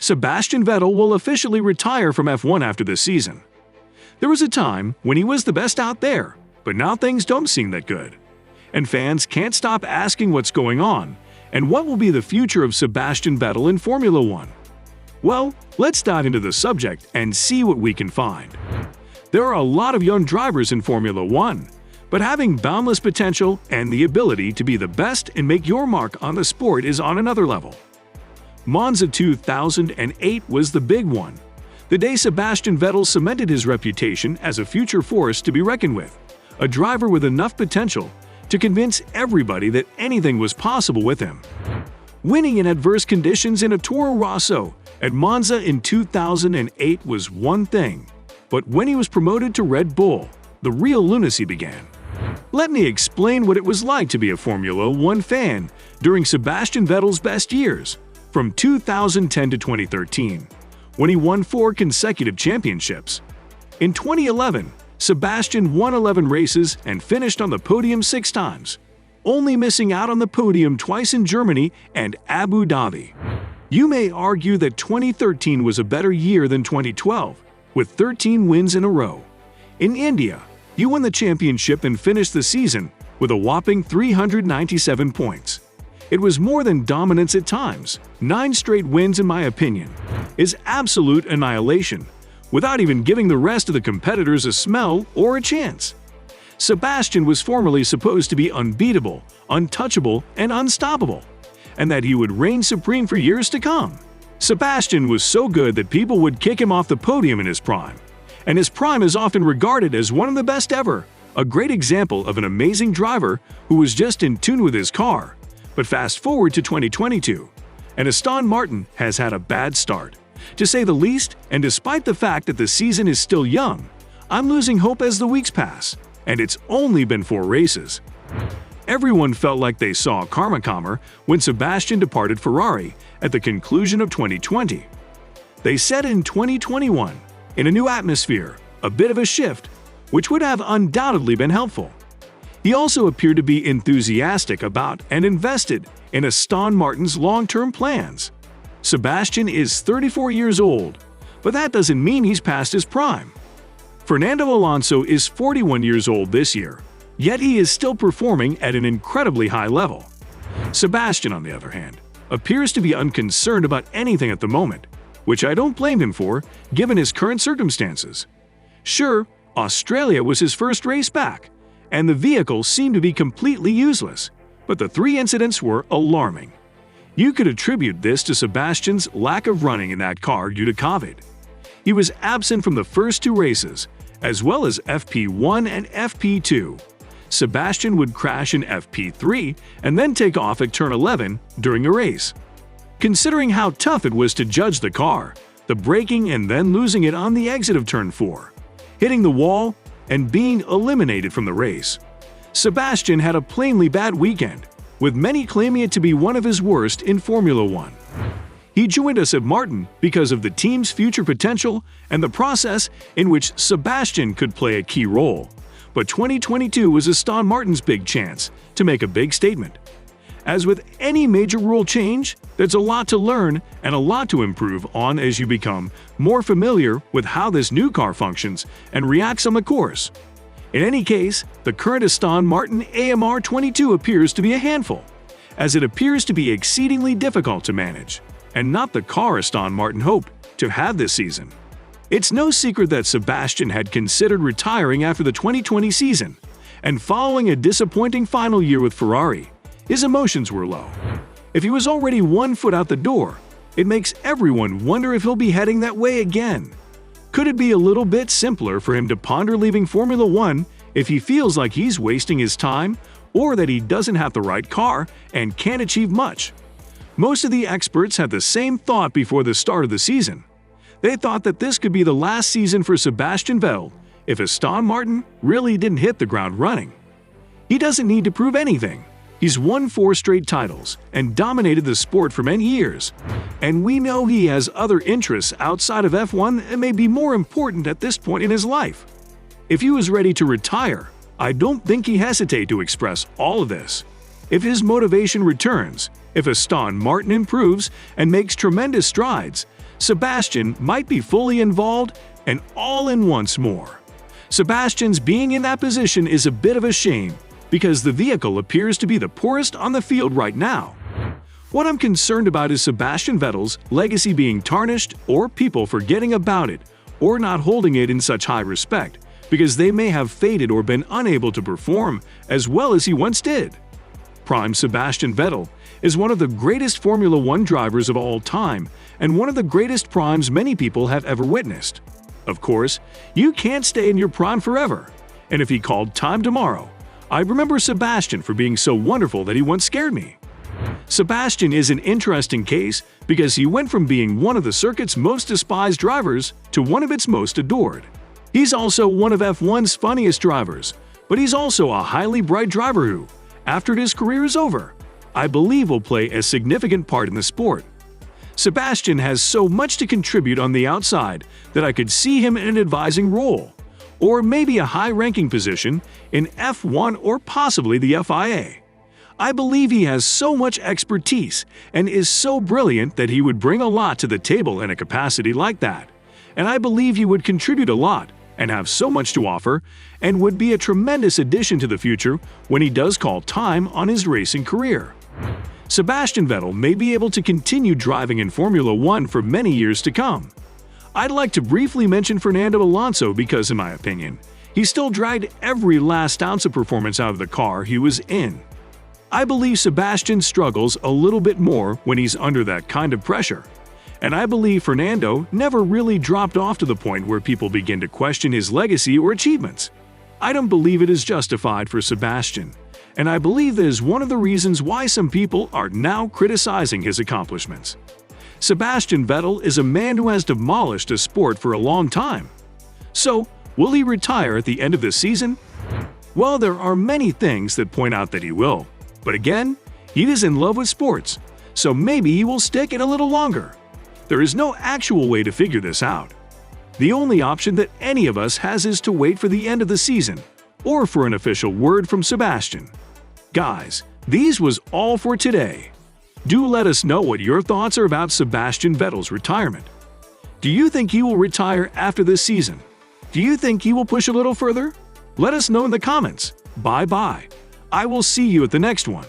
Sebastian Vettel will officially retire from F1 after this season. There was a time when he was the best out there, but now things don't seem that good. And fans can't stop asking what's going on, and what will be the future of Sebastian Vettel in Formula 1. Well, let's dive into the subject and see what we can find. There are a lot of young drivers in Formula 1, but having boundless potential and the ability to be the best and make your mark on the sport is on another level. Monza 2008 was the big one, the day Sebastian Vettel cemented his reputation as a future force to be reckoned with, a driver with enough potential to convince everybody that anything was possible with him. Winning in adverse conditions in a Toro Rosso at Monza in 2008 was one thing, but when he was promoted to Red Bull, the real lunacy began. Let me explain what it was like to be a Formula 1 fan during Sebastian Vettel's best years, from 2010 to 2013, when he won 4 consecutive championships. In 2011, Sebastian won 11 races and finished on the podium 6 times, only missing out on the podium twice in Germany and Abu Dhabi. You may argue that 2013 was a better year than 2012, with 13 wins in a row. In India, you won the championship and finished the season with a whopping 397 points. It was more than dominance at times. 9 straight wins, in my opinion, is absolute annihilation, without even giving the rest of the competitors a smell or a chance. Sebastian was formerly supposed to be unbeatable, untouchable, and unstoppable, and that he would reign supreme for years to come. Sebastian was so good that people would kick him off the podium in his prime, and his prime is often regarded as one of the best ever, a great example of an amazing driver who was just in tune with his car. But fast forward to 2022, and Aston Martin has had a bad start, to say the least, and despite the fact that the season is still young, I'm losing hope as the weeks pass, and it's only been 4 races. Everyone felt like they saw karma when Sebastian departed Ferrari at the conclusion of 2020. They said in 2021, in a new atmosphere, a bit of a shift, which would have undoubtedly been helpful. He also appeared to be enthusiastic about and invested in Aston Martin's long-term plans. Sebastian is 34 years old, but that doesn't mean he's past his prime. Fernando Alonso is 41 years old this year, yet he is still performing at an incredibly high level. Sebastian, on the other hand, appears to be unconcerned about anything at the moment, which I don't blame him for, given his current circumstances. Sure, Australia was his first race back, and the vehicle seemed to be completely useless, but the 3 incidents were alarming. You could attribute this to Sebastian's lack of running in that car due to COVID. He was absent from the first 2 races, as well as FP1 and FP2. Sebastian would crash in FP3 and then take off at turn 11 during a race. Considering how tough it was to judge the car, the braking and then losing it on the exit of turn 4, hitting the wall, and being eliminated from the race, Sebastian had a plainly bad weekend, with many claiming it to be one of his worst in Formula 1. He joined us at Martin because of the team's future potential and the process in which Sebastian could play a key role. But 2022 was Aston Martin's big chance to make a big statement. As with any major rule change, there's a lot to learn and a lot to improve on as you become more familiar with how this new car functions and reacts on the course. In any case, the current Aston Martin AMR 22 appears to be a handful, as it appears to be exceedingly difficult to manage, and not the car Aston Martin hoped to have this season. It's no secret that Sebastian had considered retiring after the 2020 season, and following a disappointing final year with Ferrari, his emotions were low. If he was already 1 foot out the door, it makes everyone wonder if he'll be heading that way again. Could it be a little bit simpler for him to ponder leaving Formula 1 if he feels like he's wasting his time or that he doesn't have the right car and can't achieve much? Most of the experts had the same thought before the start of the season. They thought that this could be the last season for Sebastian Vettel if Aston Martin really didn't hit the ground running. He doesn't need to prove anything. He's won 4 straight titles and dominated the sport for many years. And we know he has other interests outside of F1 that may be more important at this point in his life. If he was ready to retire, I don't think he'd hesitate to express all of this. If his motivation returns, If Aston Martin improves and makes tremendous strides, Sebastian might be fully involved and all in once more. Sebastian's being in that position is a bit of a shame because the vehicle appears to be the poorest on the field right now. What I'm concerned about is Sebastian Vettel's legacy being tarnished or people forgetting about it or not holding it in such high respect because they may have faded or been unable to perform as well as he once did. Prime Sebastian Vettel is one of the greatest Formula One drivers of all time and one of the greatest primes many people have ever witnessed. Of course, you can't stay in your prime forever, and if he called time tomorrow, I remember Sebastian for being so wonderful that he once scared me. Sebastian is an interesting case because he went from being one of the circuit's most despised drivers to one of its most adored. He's also one of F1's funniest drivers, but he's also a highly bright driver who, after his career is over, I believe will play a significant part in the sport. Sebastian has so much to contribute on the outside that I could see him in an advising role, or maybe a high-ranking position in F1 or possibly the FIA. I believe he has so much expertise and is so brilliant that he would bring a lot to the table in a capacity like that, and I believe he would contribute a lot and have so much to offer and would be a tremendous addition to the future when he does call time on his racing career. Sebastian Vettel may be able to continue driving in Formula One for many years to come. I'd like to briefly mention Fernando Alonso because, in my opinion, he still dragged every last ounce of performance out of the car he was in. I believe Sebastian struggles a little bit more when he's under that kind of pressure. And I believe Fernando never really dropped off to the point where people begin to question his legacy or achievements. I don't believe it is justified for Sebastian, and I believe that is one of the reasons why some people are now criticizing his accomplishments. Sebastian Vettel is a man who has demolished a sport for a long time. So, will he retire at the end of the season? Well, there are many things that point out that he will. But again, he is in love with sports, so maybe he will stick it a little longer. There is no actual way to figure this out. The only option that any of us has is to wait for the end of the season, or for an official word from Sebastian. Guys, these was all for today. Do let us know what your thoughts are about Sebastian Vettel's retirement. Do you think he will retire after this season? Do you think he will push a little further? Let us know in the comments. Bye-bye. I will see you at the next one.